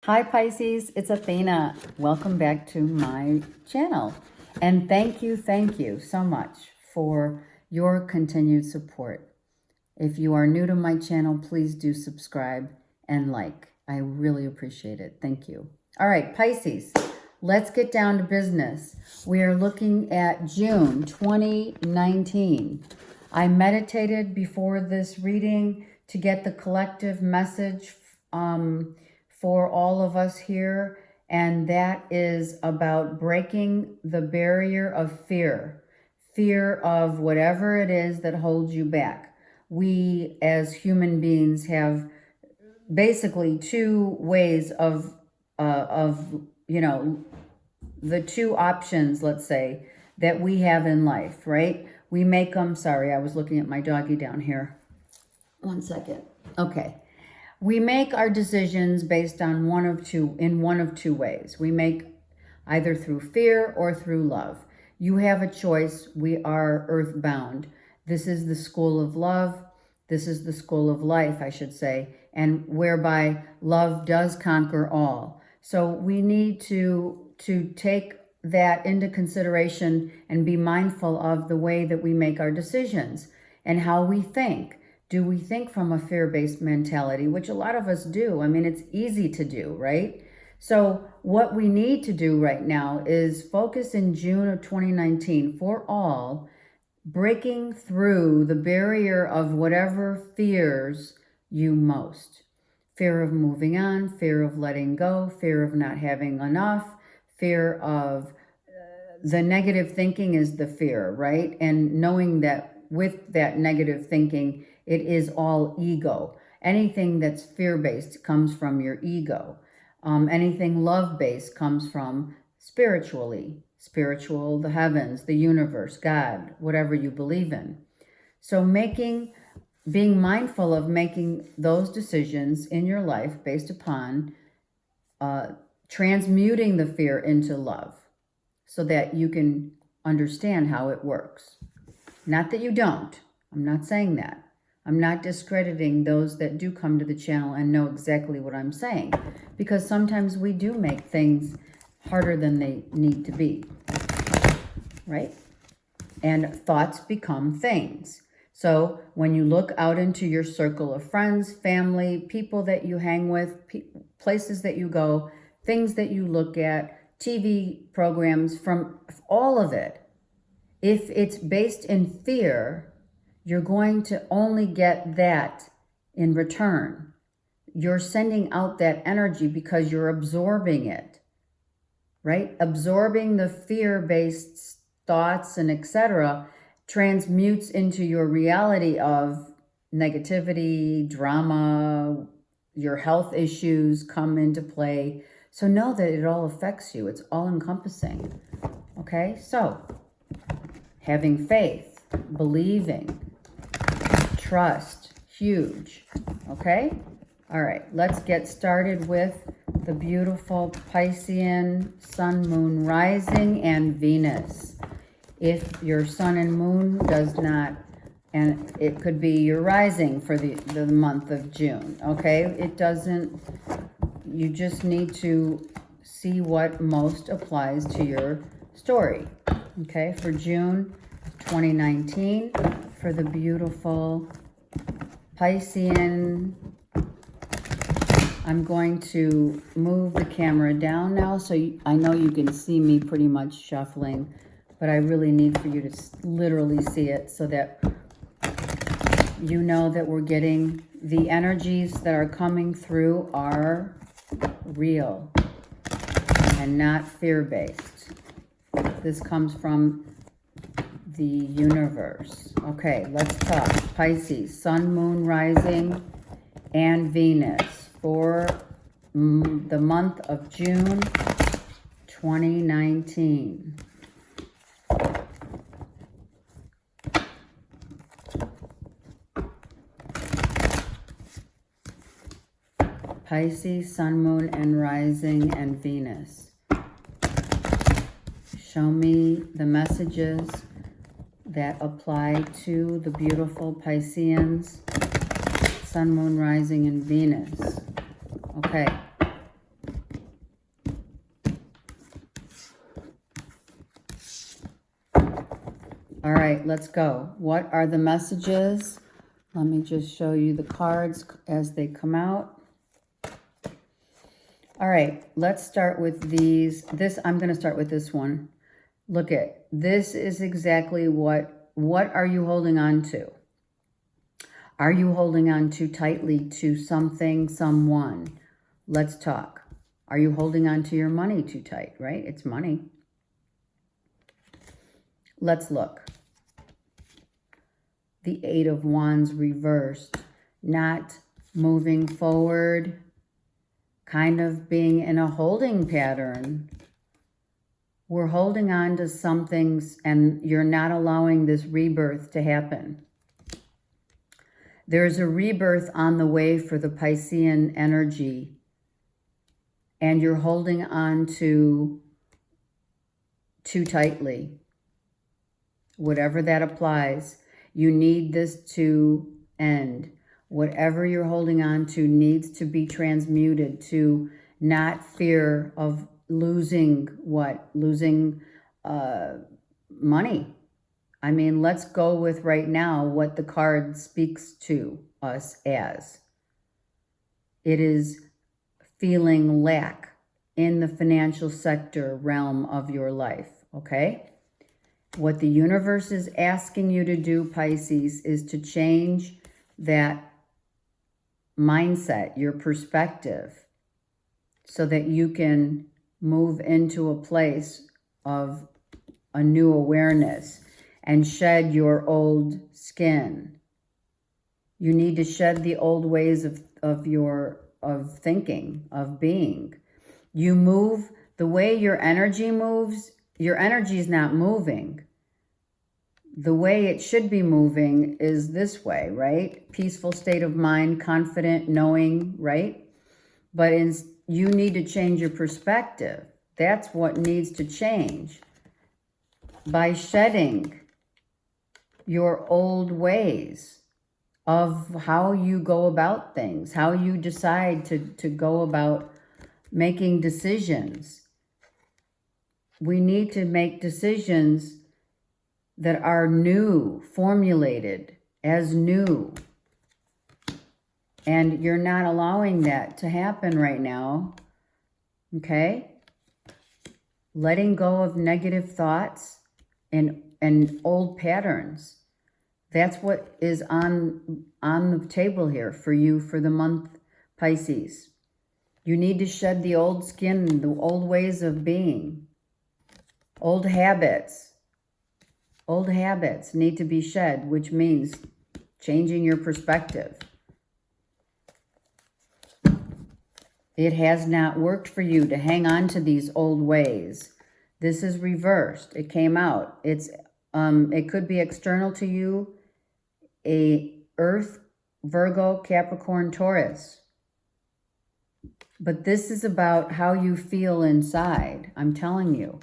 Hi Pisces, it's Athena. Welcome back to my channel. And thank you so much for your continued support. If you are new to my channel, please do subscribe and like. I really appreciate it. Thank you. All right, Pisces, let's get down to business. We are looking at June 2019. I meditated before this reading to get the collective message for all of us here, and that is about breaking the barrier of fear of whatever it is that holds you back. We as human beings have basically two ways of the two options, let's say, that we have in life, right? We make them, sorry, I was looking at my doggy down here. One second. Okay. We make our decisions based on one of two ways. We make either through fear or through love. You have a choice. We are earthbound. This is the school of love. This is the school of life, I should say, and whereby love does conquer all. So we need to take that into consideration and be mindful of the way that we make our decisions and how we think. Do we think from a fear-based mentality, which a lot of us do? I mean, it's easy to do, right? So what we need to do right now is focus in June of 2019 for all, breaking through the barrier of whatever fears you most. Fear of moving on, fear of letting go, fear of not having enough, fear of the negative thinking is the fear, right? And knowing that with that negative thinking, it is all ego. Anything that's fear-based comes from your ego. Anything love-based comes from spiritually. Spiritual, the heavens, the universe, God, whatever you believe in. So being mindful of making those decisions in your life based upon transmuting the fear into love so that you can understand how it works. Not that you don't. I'm not saying that. I'm not discrediting those that do come to the channel and know exactly what I'm saying, because sometimes we do make things harder than they need to be, right? And thoughts become things. So when you look out into your circle of friends, family, people that you hang with, places that you go, things that you look at, TV programs, from all of it, if it's based in fear, you're going to only get that in return. You're sending out that energy because you're absorbing it, right? Absorbing the fear-based thoughts and etc. transmutes into your reality of negativity, drama, your health issues come into play. So know that it all affects you. It's all encompassing, okay? So having faith, believing, trust, huge, okay? All right, let's get started with the beautiful Piscean sun, moon, rising, and Venus. If your sun and moon does not, and it could be your rising for the month of June, okay? It doesn't, you just need to see what most applies to your story, okay? For June 2019, for the beautiful Piscean. I'm going to move the camera down now so I know you can see me pretty much shuffling, but I really need for you to literally see it so that you know that we're getting the energies that are coming through are real and not fear-based. This comes from the universe. Okay, let's talk. Pisces, sun, moon, rising, and Venus for the month of June 2019. Pisces, sun, moon, and rising, and Venus. Show me the messages that apply to the beautiful Pisceans, sun, moon, rising, and Venus. Okay. All right, let's go. What are the messages? Let me just show you the cards as they come out. All right, let's start with these. I'm going to start with this one. Look at, this is exactly what are you holding on to? Are you holding on too tightly to something, someone? Let's talk. Are you holding on to your money too tight, right? It's money. Let's look. The Eight of Wands reversed, not moving forward, kind of being in a holding pattern. We're holding on to some things and you're not allowing this rebirth to happen. There's a rebirth on the way for the Piscean energy, and you're holding on to too tightly. Whatever that applies, you need this to end. Whatever you're holding on to needs to be transmuted to not fear of losing what? Losing money. I mean, let's go with right now what the card speaks to us as. It is feeling lack in the financial sector realm of your life, okay? What the universe is asking you to do, Pisces, is to change that mindset, your perspective, so that you can move into a place of a new awareness and shed your old skin. You need to shed the old ways of thinking, of being. You move the way your energy moves. Your energy is not moving. The way it should be moving is this way, right? Peaceful state of mind, confident, knowing, right? But you need to change your perspective. That's what needs to change. By shedding your old ways of how you go about things, how you decide to go about making decisions. We need to make decisions that are new, formulated as new. And you're not allowing that to happen right now, okay? Letting go of negative thoughts and old patterns. That's what is on the table here for you for the month, Pisces. You need to shed the old skin, the old ways of being. Old habits. Old habits need to be shed, which means changing your perspective. It has not worked for you to hang on to these old ways. This is reversed. It came out. It could be external to you, a Earth, Virgo, Capricorn, Taurus. But this is about how you feel inside. I'm telling you.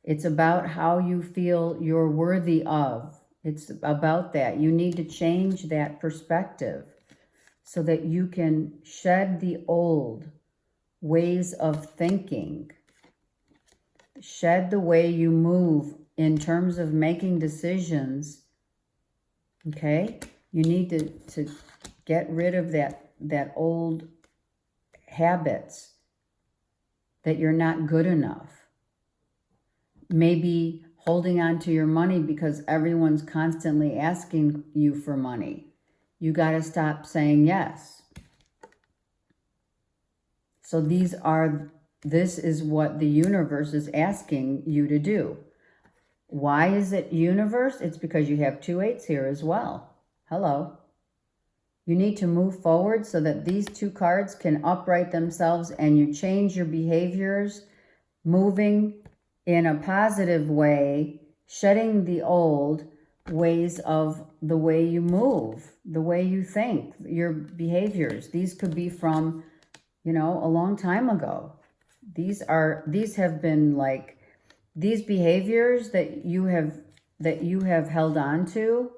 It's about how you feel you're worthy of. It's about that. You need to change that perspective so that you can shed the old ways of thinking. Shed the way you move in terms of making decisions. Okay? You need to get rid of that old habits that you're not good enough. Maybe holding on to your money because everyone's constantly asking you for money. You got to stop saying yes. So this is what the universe is asking you to do. Why is it universe? It's because you have 2 8s here as well. Hello. You need to move forward so that these 2 cards can upright themselves and you change your behaviors, moving in a positive way, shedding the old ways of the way you move, the way you think, your behaviors. These could be from, a long time ago. These have been like, these behaviors that you have held on to,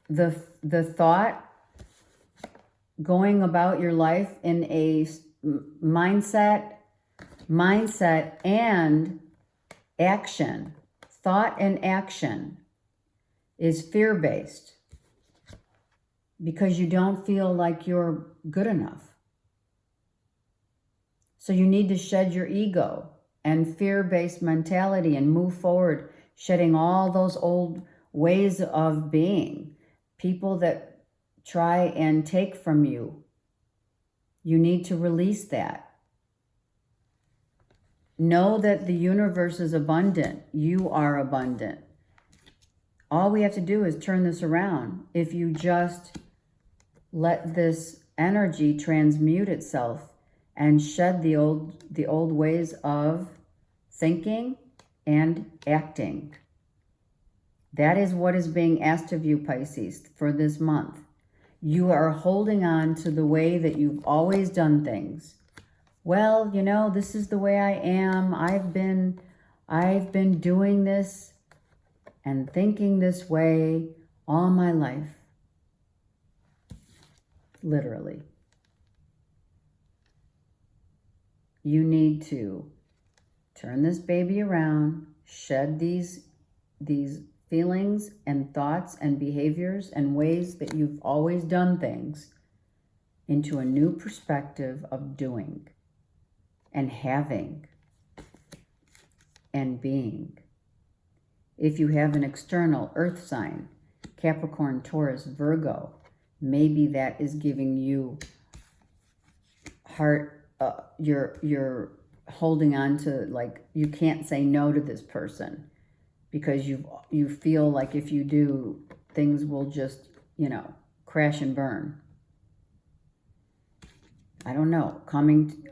the thought going about your life in a mindset and action, thought and action is fear-based because you don't feel like you're good enough. So you need to shed your ego and fear-based mentality and move forward, shedding all those old ways of being. People that try and take from you, you need to release that. Know that the universe is abundant. You are abundant. All we have to do is turn this around. If you just let this energy transmute itself and shed the old ways of thinking and acting. That is what is being asked of you, Pisces, for this month. You are holding on to the way that you've always done things. Well, you know, this is the way I am. I've been doing this and thinking this way all my life. Literally. You need to turn this baby around, shed these feelings and thoughts and behaviors and ways that you've always done things into a new perspective of doing and having and being. If you have an external earth sign, Capricorn, Taurus, Virgo, maybe that is giving you heart, you're holding on to, like, you can't say no to this person because you feel like if you do, things will just, crash and burn. I don't know,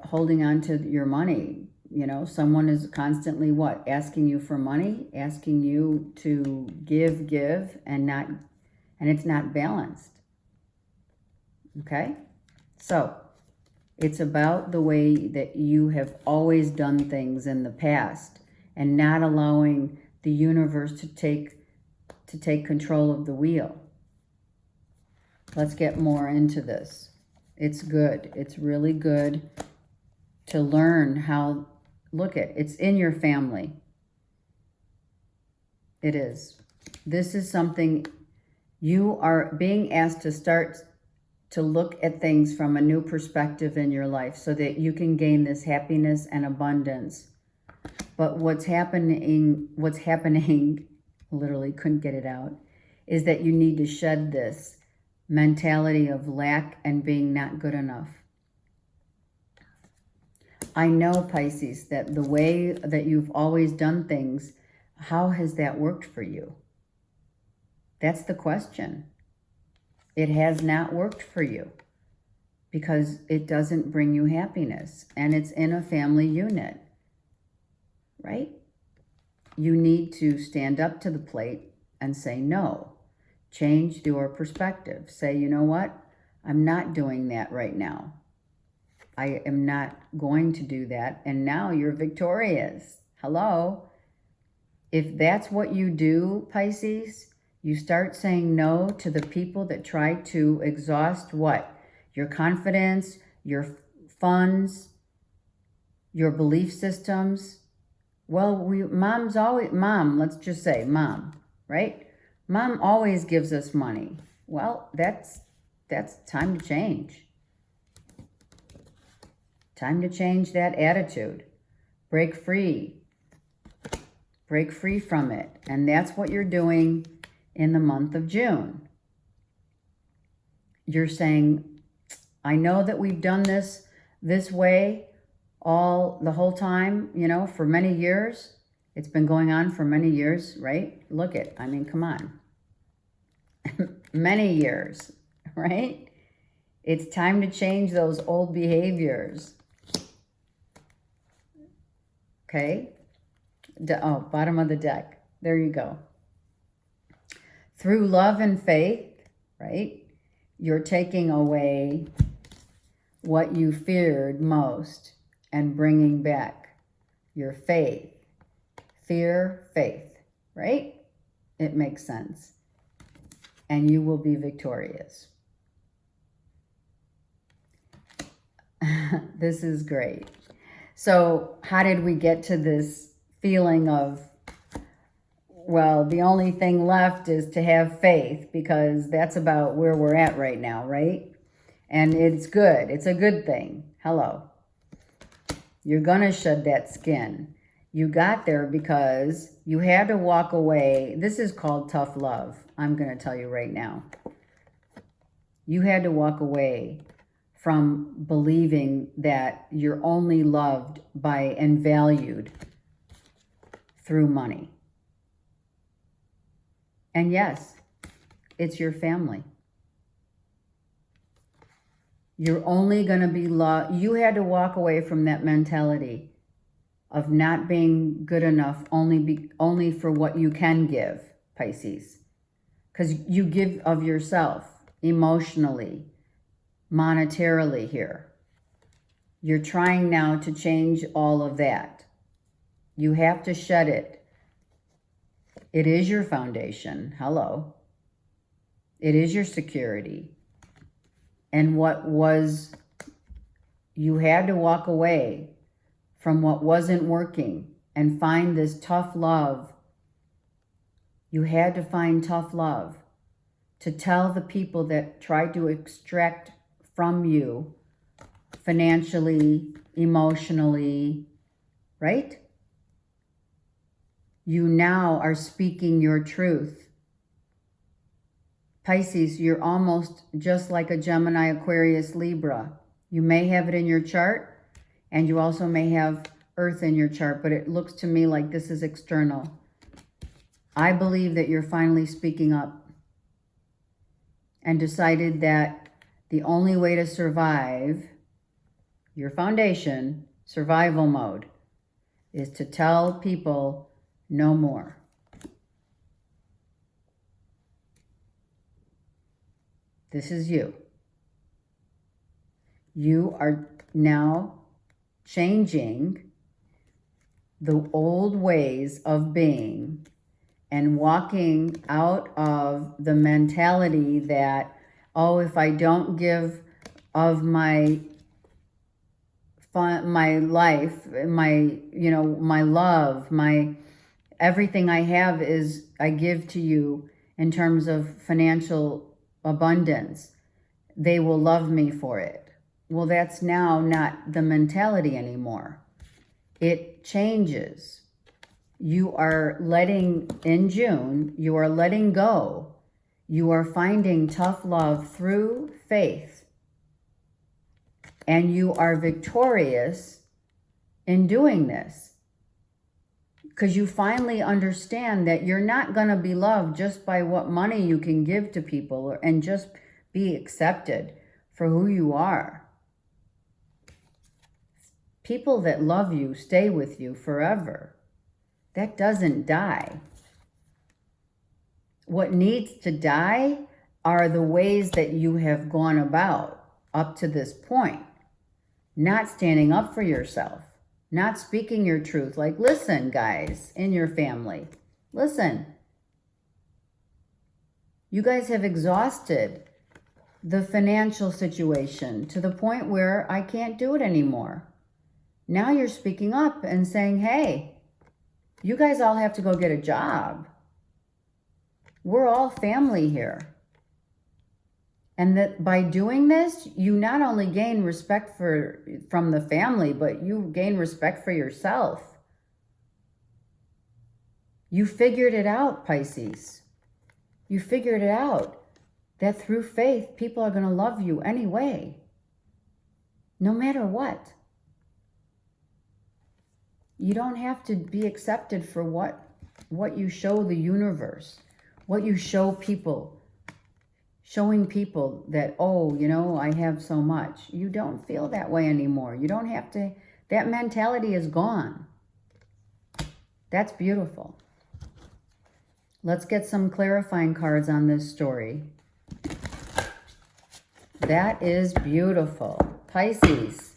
holding on to your money. Someone is constantly asking you for money, asking you to give, and it's not balanced. Okay? So, it's about the way that you have always done things in the past and not allowing the universe to take control of the wheel. Let's get more into this. It's good. It's really good to learn how, it's in your family. It is. This is something you are being asked to start to look at things from a new perspective in your life so that you can gain this happiness and abundance. But what's happening, literally couldn't get it out, is that you need to shed this mentality of lack and being not good enough. I know, Pisces, that the way that you've always done things, how has that worked for you? That's the question. It has not worked for you because it doesn't bring you happiness, and it's in a family unit, right? You need to stand up to the plate and say no. Change your perspective. Say, you know what? I'm not doing that right now. I am not going to do that. And now you're victorious. Hello? If that's what you do, Pisces, you start saying no to the people that try to exhaust what? Your confidence, your funds, your belief systems. Well, let's just say mom, right? Mom always gives us money. Well, that's time to change. Time to change that attitude. Break free. Break free from it. And that's what you're doing in the month of June. You're saying, I know that we've done this way the whole time, for many years. It's been going on for many years, right? Come on. Many years, right? It's time to change those old behaviors. Okay? Bottom of the deck. There you go. Through love and faith, right? You're taking away what you feared most and bringing back your faith. Fear, faith, right? It makes sense. And you will be victorious. This is great. So how did we get to this feeling of, well, the only thing left is to have faith, because that's about where we're at right now, right? And it's good. It's a good thing. Hello. You're going to shed that skin. You got there because you had to walk away. This is called tough love. I'm going to tell you right now. You had to walk away from believing that you're only loved by and valued through money. And yes, it's your family. You're only going to be loved. You had to walk away from that mentality of not being good enough only for what you can give, Pisces. Because you give of yourself emotionally, monetarily here. You're trying now to change all of that. You have to shed it. It is your foundation. Hello. It is your security. And you had to walk away from what wasn't working and find this tough love. You had to find tough love to tell the people that tried to extract from you financially, emotionally, right? You now are speaking your truth. Pisces, you're almost just like a Gemini, Aquarius, Libra. You may have it in your chart, and you also may have Earth in your chart, but it looks to me like this is external. I believe that you're finally speaking up and decided that the only way to survive your foundation, survival mode, is to tell people no more. This is you. You are now changing the old ways of being and walking out of the mentality that, oh, if I don't give of my life, my love, everything I have is I give to you in terms of financial abundance, they will love me for it. Well, that's now not the mentality anymore. It changes. You are in June, you are letting go. You are finding tough love through faith. And you are victorious in doing this. Because you finally understand that you're not going to be loved just by what money you can give to people and just be accepted for who you are. People that love you stay with you forever. That doesn't die. What needs to die are the ways that you have gone about up to this point. Not standing up for yourself. Not speaking your truth. Like, listen, guys, in your family. Listen. You guys have exhausted the financial situation to the point where I can't do it anymore. Now you're speaking up and saying, hey, you guys all have to go get a job. We're all family here. And that by doing this, you not only gain respect from the family, but you gain respect for yourself. You figured it out, Pisces. You figured it out that through faith, people are going to love you anyway, no matter what. You don't have to be accepted for what you show the universe, what you show people. Showing people that, oh, I have so much. You don't feel that way anymore. You don't have to. That mentality is gone. That's beautiful. Let's get some clarifying cards on this story. That is beautiful. Pisces.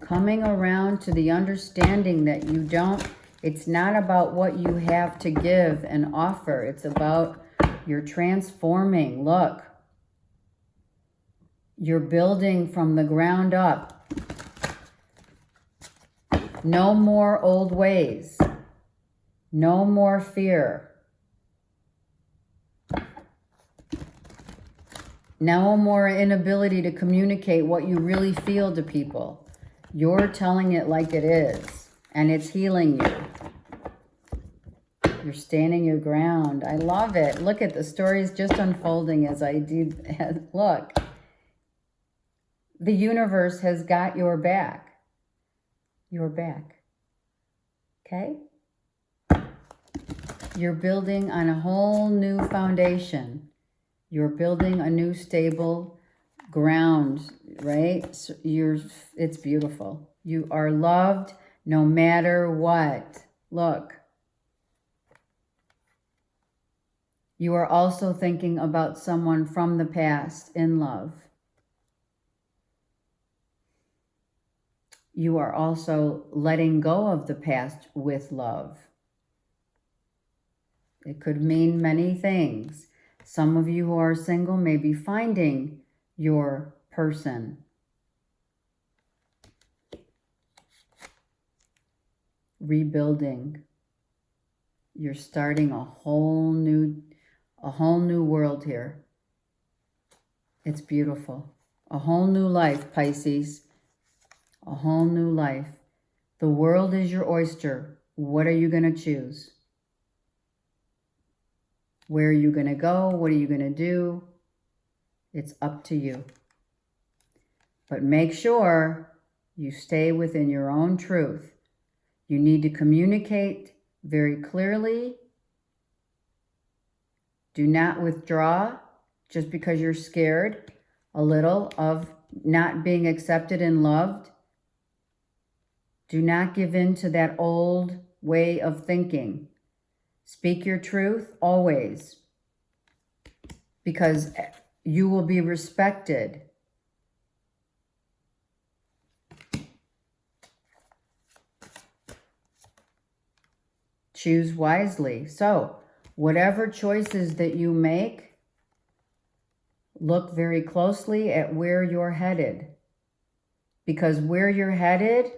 Coming around to the understanding that it's not about what you have to give and offer. It's about you're transforming. Look, you're building from the ground up. No more old ways. No more fear. No more inability to communicate what you really feel to people. You're telling it like it is, and it's healing you. You're standing your ground. I love it. Look at the stories just unfolding as I do. Look, the universe has got your back. Your back. Okay? You're building on a whole new foundation. You're building a new stable ground, right? So it's beautiful. You are loved no matter what. Look. You are also thinking about someone from the past in love. You are also letting go of the past with love. It could mean many things. Some of you who are single may be finding your person. Rebuilding. You're starting a whole new world here. It's beautiful. A whole new life, Pisces. A whole new life. The world is your oyster. What are you going to choose? Where are you going to go? What are you going to do? It's up to you. But make sure you stay within your own truth. You need to communicate very clearly. Do not withdraw just because you're scared a little of not being accepted and loved. Do not give in to that old way of thinking. Speak your truth always, because you will be respected. Choose wisely. So, whatever choices that you make, look very closely at where you're headed. Because where you're headed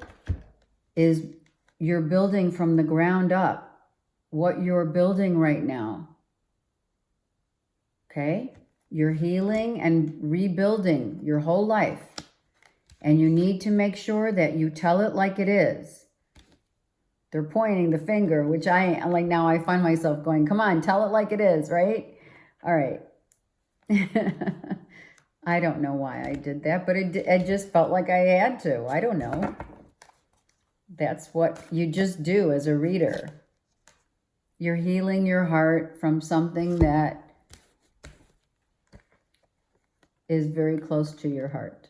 is you're building from the ground up. What you're building right now. Okay? You're healing and rebuilding your whole life. And you need to make sure that you tell it like it is. They're pointing the finger, which now I find myself going, come on, tell it like it is, right? All right. I don't know why I did that, but it just felt like I had to. I don't know. That's what you just do as a reader. You're healing your heart from something that is very close to your heart.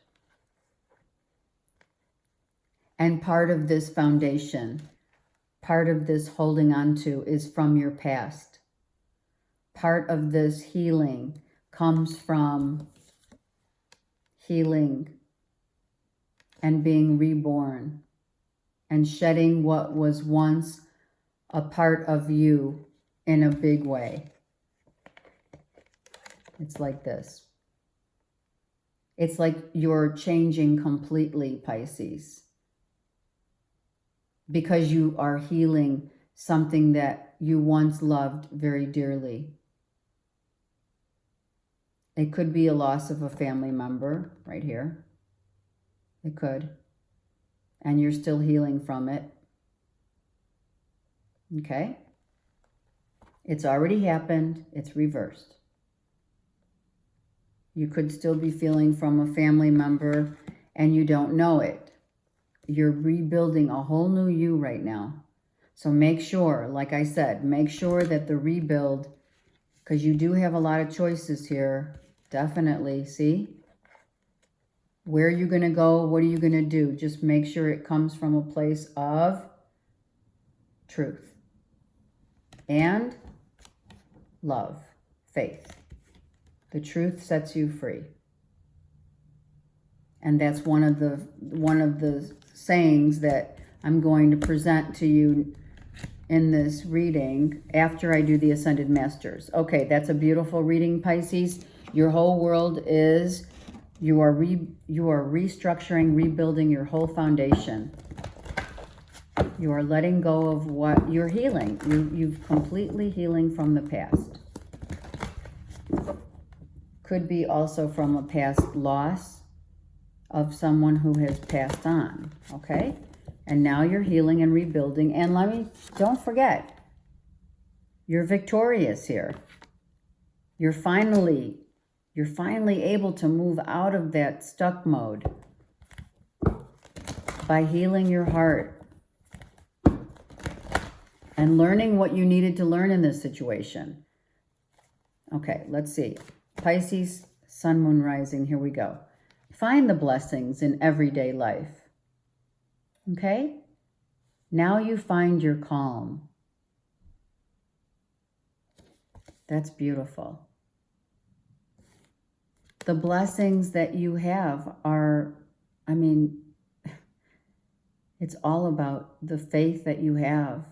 And part of this foundation, part of this holding on to is from your past. Part of this healing comes from healing and being reborn and shedding what was once a part of you in a big way. It's like this. It's like you're changing completely, Pisces, because you are healing something that you once loved very dearly. It could be a loss of a family member right here. It could. And you're still healing from it. Okay? It's already happened. It's reversed. You could still be feeling from a family member and you don't know it. You're rebuilding a whole new you right now. So make sure, like I said, make sure that the rebuild, because you do have a lot of choices here. Definitely, see? Where are you going to go? What are you going to do? Just make sure it comes from a place of truth. And love, faith. The truth sets you free. And that's one of the sayings that I'm going to present to you in this reading after I do the Ascended Masters. Okay, that's a beautiful reading, Pisces. Your whole world is, you are restructuring, rebuilding your whole foundation. You are letting go of what you're healing. You've completely healing from the past. Could be also from a past loss of someone who has passed on, okay? And now you're healing and rebuilding. And don't forget, you're victorious here. You're finally able to move out of that stuck mode by healing your heart and learning what you needed to learn in this situation. Okay, let's see. Pisces, Sun, Moon, Rising, here we go. Find the blessings in everyday life. Okay? Now you find your calm. That's beautiful. The blessings that you have are, it's all about the faith that you have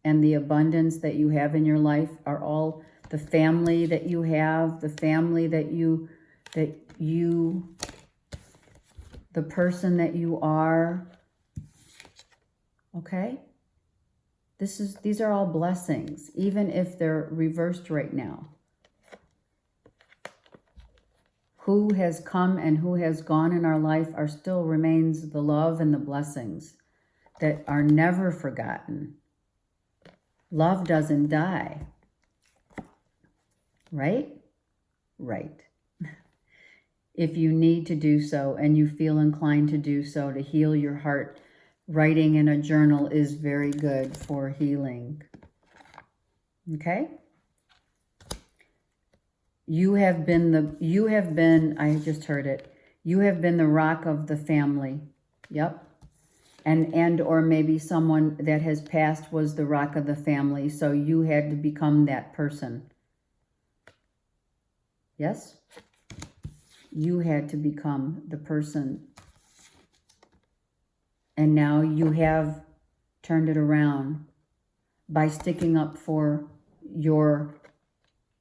and the abundance that you have in your life are all the family that you have, the family that you, the person that you are. Okay? These are all blessings, even if they're reversed right now. Who has come and who has gone in our life still remains the love and the blessings that are never forgotten. Love doesn't die. Right? Right. If you need to do so and you feel inclined to do so to heal your heart, writing in a journal is very good for healing. Okay? I just heard it. You have been the rock of the family. Yep. And or maybe someone that has passed was the rock of the family, so you had to become that person. Yes? You had to become the person. And now you have turned it around by sticking up for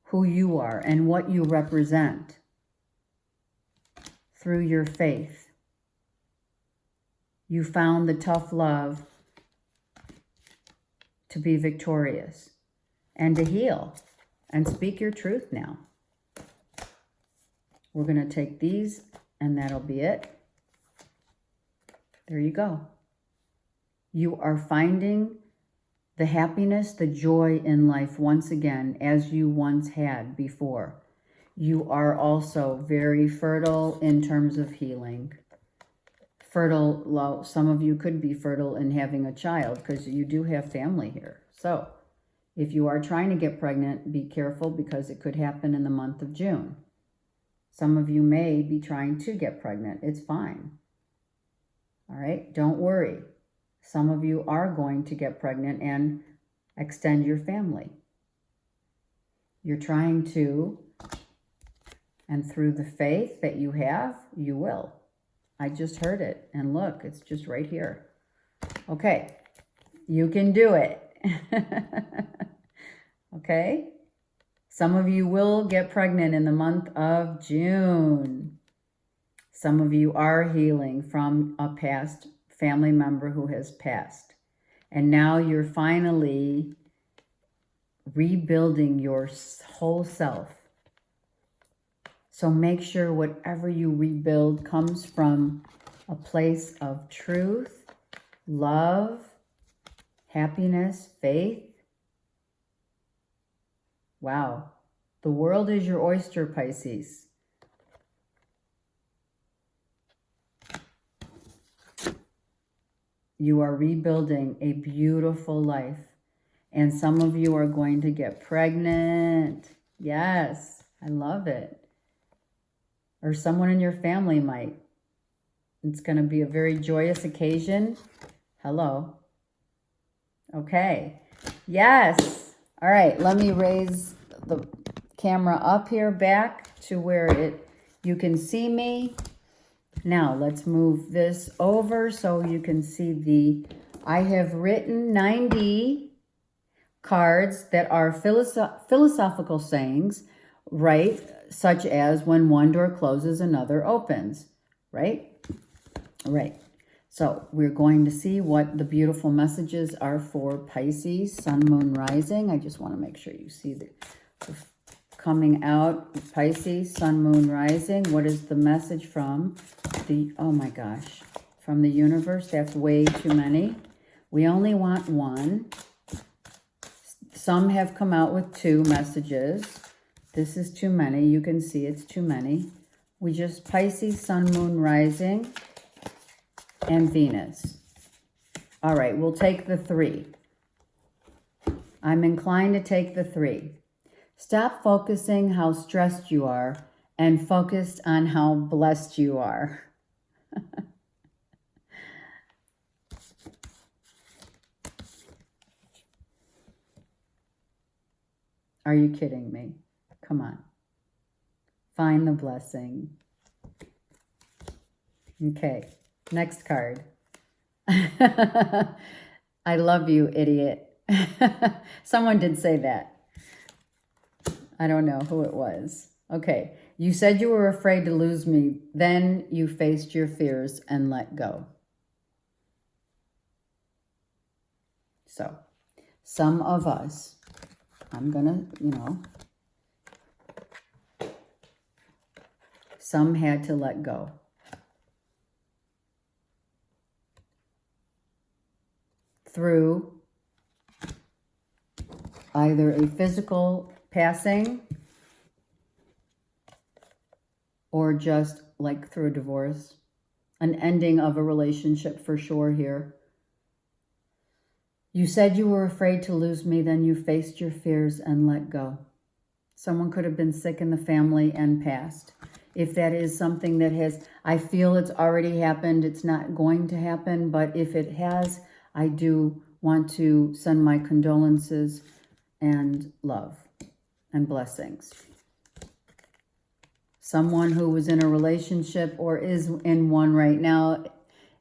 who you are and what you represent through your faith. You found the tough love to be victorious and to heal and speak your truth now. We're going to take these and that'll be it. There you go. You are finding the happiness, the joy in life once again, as you once had before. You are also very fertile in terms of healing. Fertile, some of you could be fertile in having a child because you do have family here. So if you are trying to get pregnant, be careful because it could happen in the month of June. Some of you may be trying to get pregnant. It's fine. All right, don't worry. Some of you are going to get pregnant and extend your family. You're trying to, and through the faith that you have, you will. I just heard it, and look, it's just right here. Okay, you can do it. Okay? Some of you will get pregnant in the month of June. Some of you are healing from a past family member who has passed. And now you're finally rebuilding your whole self. So make sure whatever you rebuild comes from a place of truth, love, happiness, faith. Wow. The world is your oyster, Pisces. You are rebuilding a beautiful life. And some of you are going to get pregnant. Yes, I love it. Or someone in your family might. It's going to be a very joyous occasion. Hello. Okay. Yes. All right, let me raise the camera up here back to where you can see me. Now, let's move this over so you can see I have written 90 cards that are philosophical sayings, right? Such as when one door closes, another opens, right? Right. So we're going to see what the beautiful messages are for Pisces, Sun, Moon, Rising. I just want to make sure you see the coming out. Pisces, Sun, Moon, Rising. What is the message from the, oh my gosh, from the universe? That's way too many. We only want one. Some have come out with 2 messages. This is too many. You can see it's too many. We just Pisces, Sun, Moon, Rising, and Venus. All right, we'll take the 3. I'm inclined to take the 3. Stop focusing how stressed you are and focus on how blessed you are. Are you kidding me? Come on. Find the blessing. Okay, next card. I love you, idiot. Someone did say that. I don't know who it was. Okay, you said you were afraid to lose me. Then you faced your fears and let go. So, some of us, I'm gonna, some had to let go. Through either a physical passing or just like through a divorce, an ending of a relationship for sure here. You said you were afraid to lose me, then you faced your fears and let go. Someone could have been sick in the family and passed. If that is something that has, I feel it's already happened, it's not going to happen, but if it has, I do want to send my condolences and love and blessings. Someone who was in a relationship or is in one right now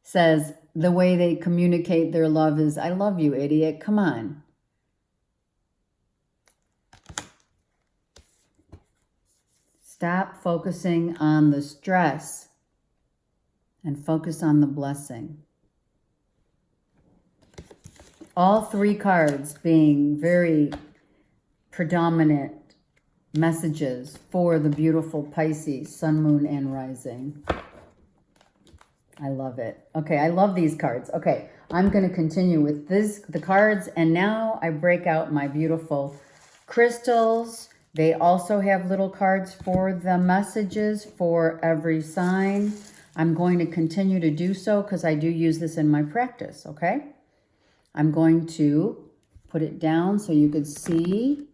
says the way they communicate their love is, I love you, idiot. Come on. Stop focusing on the stress and focus on the blessing. All 3 cards being very predominant messages for the beautiful Pisces, Sun, Moon, and Rising. I love it. Okay, I love these cards. Okay, I'm going to continue with the cards, and now I break out my beautiful crystals. They also have little cards for the messages for every sign. I'm going to continue to do so because I do use this in my practice, okay? I'm going to put it down so you could see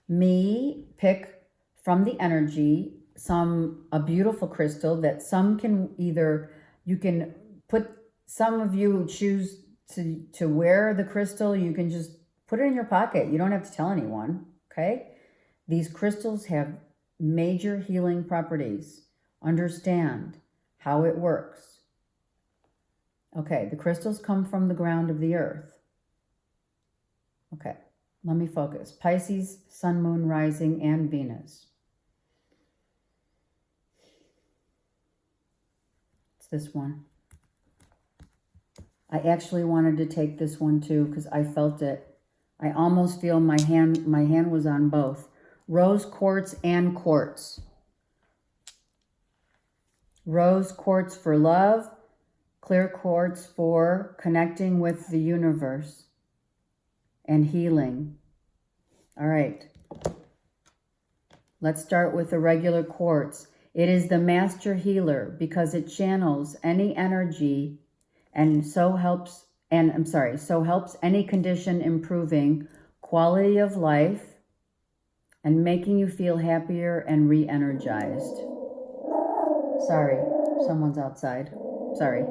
me pick from the energy a beautiful crystal that some can either, you can put, some of you choose to wear the crystal. You can just put it in your pocket. You don't have to tell anyone, okay? These crystals have major healing properties. Understand how it works. Okay, the crystals come from the ground of the earth. Okay, let me focus. Pisces, Sun, Moon, Rising, and Venus. It's this one. I actually wanted to take this one too because I felt it. I almost feel my hand was on both. Rose quartz and quartz. Rose quartz for love. Clear quartz for connecting with the universe and healing. All right. Let's start with the regular quartz. It is the master healer because it channels any energy and so helps any condition improving quality of life and making you feel happier and re-energized. Sorry, someone's outside. Sorry.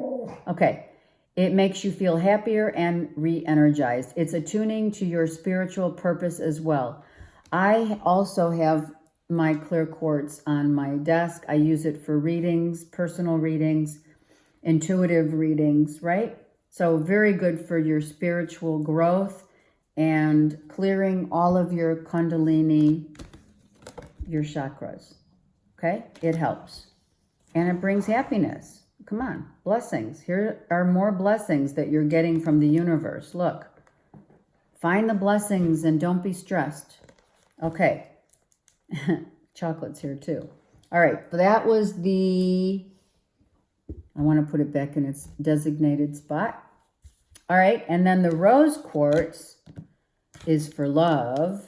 Okay. It makes you feel happier and re-energized. It's attuning to your spiritual purpose as well. I also have my clear quartz on my desk. I use it for readings, personal readings, intuitive readings, right? So very good for your spiritual growth and clearing all of your kundalini, your chakras, okay? It helps. And it brings happiness. Come on, blessings. Here are more blessings that you're getting from the universe. Look, find the blessings and don't be stressed. Okay. Chocolate's here too. All right, but that was the, I want to put it back in its designated spot. All right, and then the rose quartz is for love.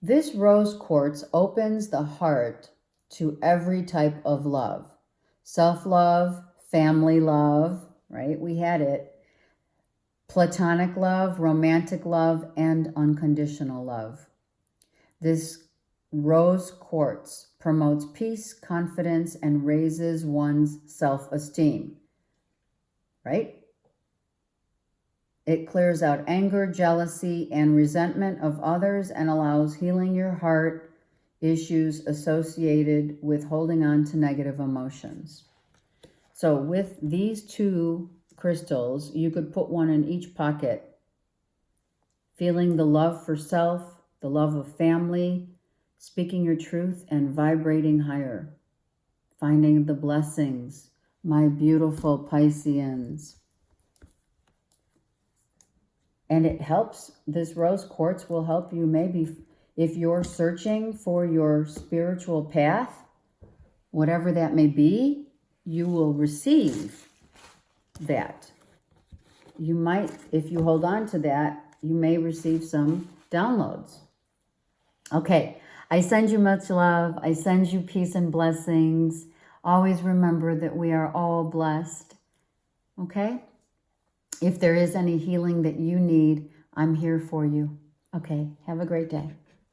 This rose quartz opens the heart to every type of love. Self-love, family love, right? We had it. Platonic love, romantic love, and unconditional love. This rose quartz promotes peace, confidence, and raises one's self-esteem, right? It clears out anger, jealousy, and resentment of others and allows healing your heart issues associated with holding on to negative emotions. So with these two crystals, you could put one in each pocket, feeling the love for self, the love of family, speaking your truth, and vibrating higher. Finding the blessings, my beautiful Pisceans. And it helps, this rose quartz will help you maybe if you're searching for your spiritual path, whatever that may be, you will receive that. You might, if you hold on to that, you may receive some downloads. Okay, I send you much love. I send you peace and blessings. Always remember that we are all blessed. Okay? If there is any healing that you need, I'm here for you. Okay, have a great day.